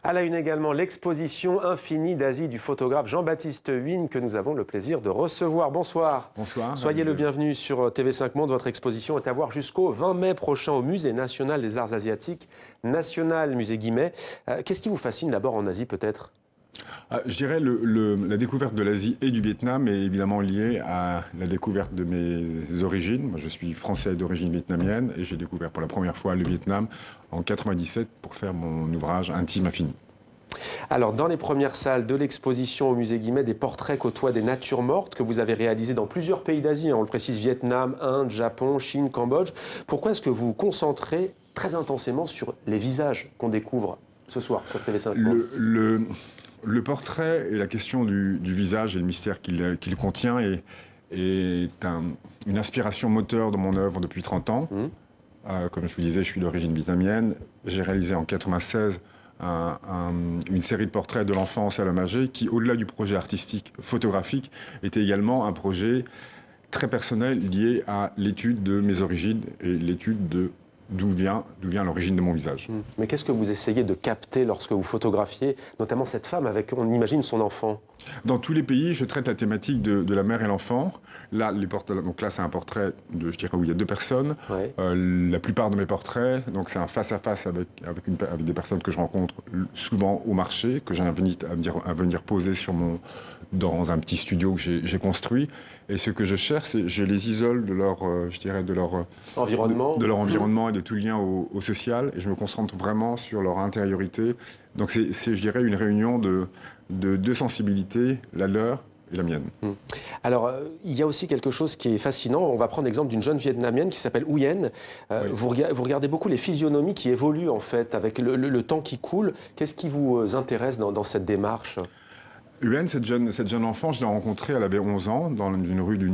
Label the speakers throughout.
Speaker 1: À la une également, l'exposition Infinie d'Asie du photographe Jean-Baptiste Huynh que nous avons le plaisir de recevoir. Bonsoir.
Speaker 2: Bonsoir.
Speaker 1: Soyez le bienvenu sur TV5 Monde. Votre exposition est à voir jusqu'au 20 mai prochain au Musée national des arts asiatiques, National Musée Guimet. Qu'est-ce qui vous fascine d'abord en Asie peut-être ?
Speaker 2: Je dirais la découverte de l'Asie et du Vietnam est évidemment liée à la découverte de mes origines. Moi, je suis français d'origine vietnamienne et j'ai découvert pour la première fois le Vietnam en 97 pour faire mon ouvrage Intime Infini.
Speaker 1: Alors, dans les premières salles de l'exposition au Musée Guimet, des portraits côtoient des natures mortes que vous avez réalisés dans plusieurs pays d'Asie. On le précise, Vietnam, Inde, Japon, Chine, Cambodge. Pourquoi est-ce que vous vous concentrez très intensément sur les visages qu'on découvre ce soir sur TV5 Monde ?
Speaker 2: Le portrait et la question du visage et le mystère qu'il contient est une inspiration moteur de mon œuvre depuis 30 ans. Comme je vous disais, je suis d'origine vietnamienne. J'ai réalisé en 1996 une série de portraits de l'enfance à l'homme âgé qui, au-delà du projet artistique photographique, était également un projet très personnel lié à l'étude de mes origines et l'étude de d'où vient l'origine de mon visage.
Speaker 1: Mais qu'est-ce que vous essayez de capter lorsque vous photographiez, notamment cette femme avec, on imagine, son enfant ?
Speaker 2: Dans tous les pays, je traite la thématique de la mère et l'enfant. Là, c'est un portrait je dirais, où il y a deux personnes.
Speaker 1: Ouais.
Speaker 2: La plupart de mes portraits, donc c'est un face-à-face avec des personnes que je rencontre souvent au marché, que j'invite à venir poser dans un petit studio que j'ai construit. Et ce que je cherche, c'est je les isole de leur environnement et de tout lien au social. Et je me concentre vraiment sur leur intériorité. Donc c'est je dirais, une réunion de deux sensibilités, la leur et la mienne.
Speaker 1: Alors, il y a aussi quelque chose qui est fascinant. On va prendre l'exemple d'une jeune Vietnamienne qui s'appelle Huynh.
Speaker 2: Oui.
Speaker 1: Vous regardez beaucoup les physionomies qui évoluent, en fait, avec le temps qui coule. Qu'est-ce qui vous intéresse dans cette démarche ?
Speaker 2: Huynh, cette jeune enfant, je l'ai rencontrée, elle avait 11 ans, dans une rue du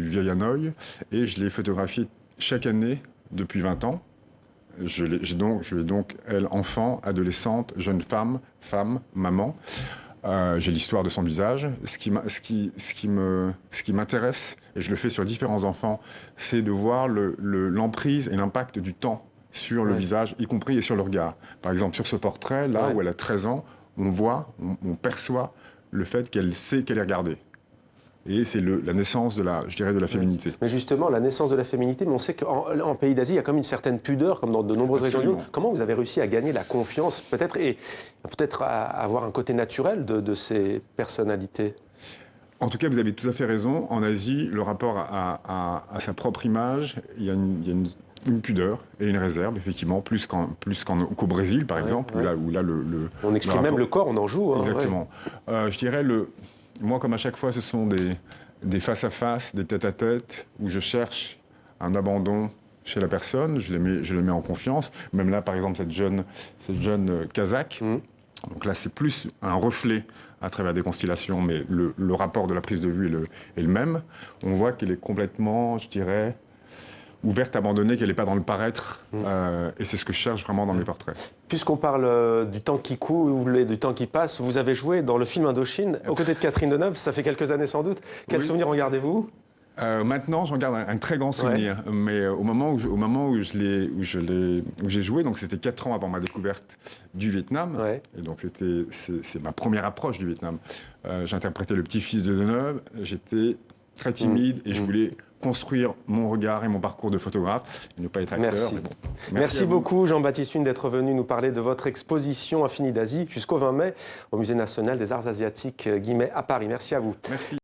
Speaker 2: vieil Hanoï, et je l'ai photographiée chaque année depuis 20 ans. Je l'ai donc, elle, enfant, adolescente, jeune femme, maman. J'ai l'histoire de son visage. Ce qui m'intéresse, et je le fais sur différents enfants, c'est de voir l'emprise et l'impact du temps sur le visage, y compris et sur le regard. Par exemple, sur ce portrait, là où elle a 13 ans, on perçoit le fait qu'elle sait qu'elle est regardée. Et c'est la naissance de la féminité.
Speaker 1: Mais justement, la naissance de la féminité, mais on sait qu'en pays d'Asie, il y a comme une certaine pudeur, comme dans de nombreuses régions du monde. Comment vous avez réussi à gagner la confiance, peut-être, et peut-être à avoir un côté naturel de ces personnalités ?
Speaker 2: En tout cas, vous avez tout à fait raison. En Asie, le rapport à sa propre image, il y a une pudeur et une réserve, effectivement, plus qu'au Brésil, par exemple, où là
Speaker 1: on exprime même le corps, on en joue.
Speaker 2: Exactement. Je dirais, moi, comme à chaque fois, ce sont des face-à-face, des tête-à-tête, où je cherche un abandon chez la personne, je les mets en confiance. Même là, par exemple, cette jeune Kazakh, donc là, c'est plus un reflet à travers des constellations, mais le rapport de la prise de vue est le même. On voit qu'elle est complètement, je dirais, ouverte, abandonnée, qu'elle n'est pas dans le paraître. Et c'est ce que je cherche vraiment dans mes portraits.
Speaker 1: Puisqu'on parle du temps qui coule et du temps qui passe, vous avez joué dans le film Indochine, aux côtés de Catherine Deneuve, ça fait quelques années sans doute. Quel souvenir en gardez-vous ?
Speaker 2: Maintenant, j'en garde un très grand souvenir. Mais au moment où j'ai joué, donc c'était 4 ans avant ma découverte du Vietnam, et donc c'est ma première approche du Vietnam. J'interprétais le petit-fils de Deneuve, j'étais très timide et je voulais construire mon regard et mon parcours de photographe, et ne pas être acteur.
Speaker 1: Merci.
Speaker 2: Mais bon,
Speaker 1: merci beaucoup Jean-Baptiste Huynh d'être venu nous parler de votre exposition Infinie d'Asie jusqu'au 20 mai au Musée national des arts asiatiques Guimet à Paris. Merci à vous.
Speaker 2: Merci.